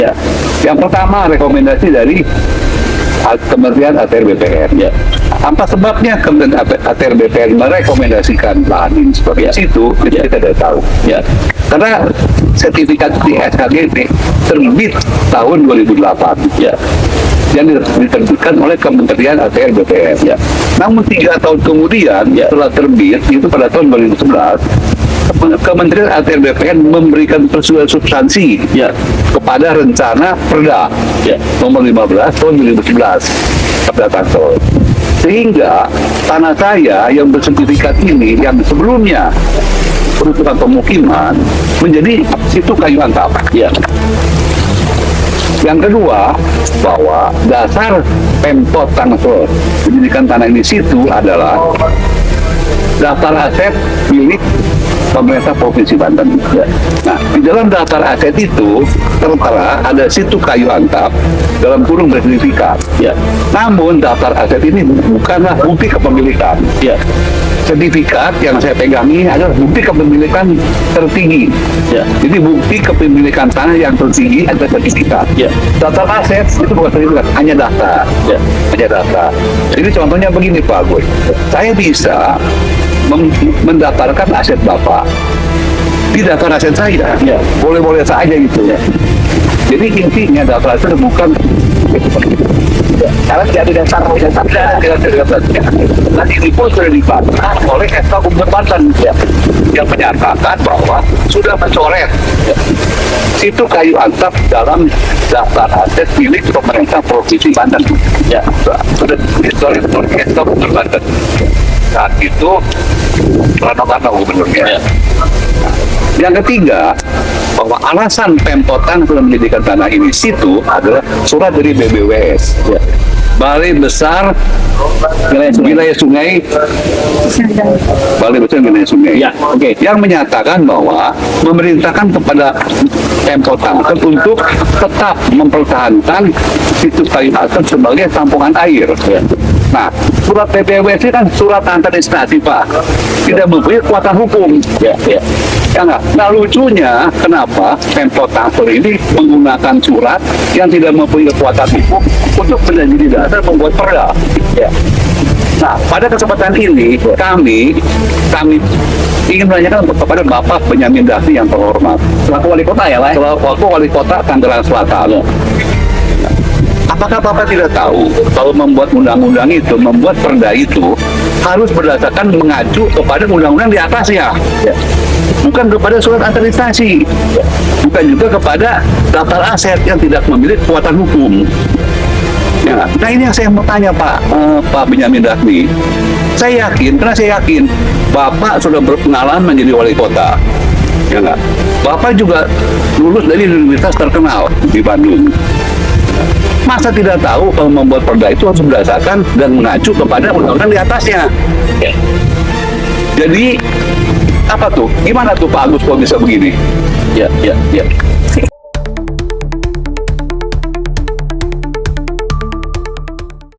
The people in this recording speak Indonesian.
Ya. Yang pertama rekomendasi dari Kementerian ATR BPN. Ya. Apa sebabnya Kementerian ATR BPN merekomendasikan lahan ini seperti itu? Ya. Kita tidak tahu. Ya. Karena sertifikat di SKG ini terbit tahun 2008. Ya. Yang diterbitkan oleh Kementerian ATR BPN. Ya. Namun 3 tahun kemudian setelah terbit itu pada tahun 2011, Kementerian ATR BPN memberikan persetujuan substansi kepada rencana Perda nomor 15 tahun 2011 Perda Tangsel. Sehingga tanah saya yang bersertifikat ini yang sebelumnya peruntukan pemukiman menjadi situ kayu antap. Yang kedua, bahwa dasar Pemkot Tangsel menjadikan tanah ini situ adalah daftar aset milik pemerintah Provinsi Banten. Nah, di dalam daftar aset itu tertera ada situ kayu antap dalam kurung bersertifikat. Namun daftar aset ini bukanlah bukti kepemilikan. Sertifikat yang saya pegang ini adalah bukti kepemilikan tertinggi. Jadi bukti kepemilikan tanah yang tertinggi adalah sertifikat. Daftar aset itu bukan sertifikat, hanya daftar. Hanya daftar. Jadi contohnya begini Pak Agus, saya bisa mendaftarkan aset Bapak di daftar aset saya, boleh-boleh saja gitu. Jadi intinya daftar aset bukan karena tidak ada dasar nanti ini pun sudah dibantah oleh SK Gubernur Banten yang menyatakan bahwa sudah mencoret situ kayu antap dalam daftar aset milik pemerintah Provinsi Banten. Sudah dicoret oleh SK Gubernur Banten. Saat itu karena gubernurnya. Yang ketiga, bahwa alasan Pemkot Tangsel menjadikan tanah ini situ adalah surat dari BBWS, Balai Besar Wilayah Sungai, Balai Besar Wilayah Sungai, yang menyatakan bahwa memerintahkan kepada Pemkot Tangsel untuk tetap mempertahankan situ kayu antap sebagai tampungan air. Nah, surat BBWS ini kan surat antar instansi Pak, tidak mempunyai kekuatan hukum. Nah, lucunya kenapa Pemkot Tangsel ini menggunakan surat yang tidak mempunyai kekuatan hukum untuk menjadi dasar membuat perda. Nah, pada kesempatan ini kami ingin menanyakan kepada Bapak Benyamin Daphni yang terhormat, selaku wali kota selaku wali kota Tangerang Selatan. Apakah Bapak tidak tahu kalau membuat undang-undang itu, membuat perda itu harus berdasarkan mengacu kepada undang-undang di atasnya, bukan kepada surat antar instansi, bukan juga kepada daftar aset yang tidak memiliki kekuatan hukum. Nah ini yang saya mau tanya Pak Benyamin Daphni. Saya yakin Bapak sudah berpengalaman menjadi wali kota. Bapak juga lulus dari universitas terkenal di Bandung. Masa tidak tahu kalau membuat perda itu harus berdasarkan dan mengacu kepada undang-undang di atasnya. Jadi apa tuh? Gimana tuh Pak Agus kalau bisa begini?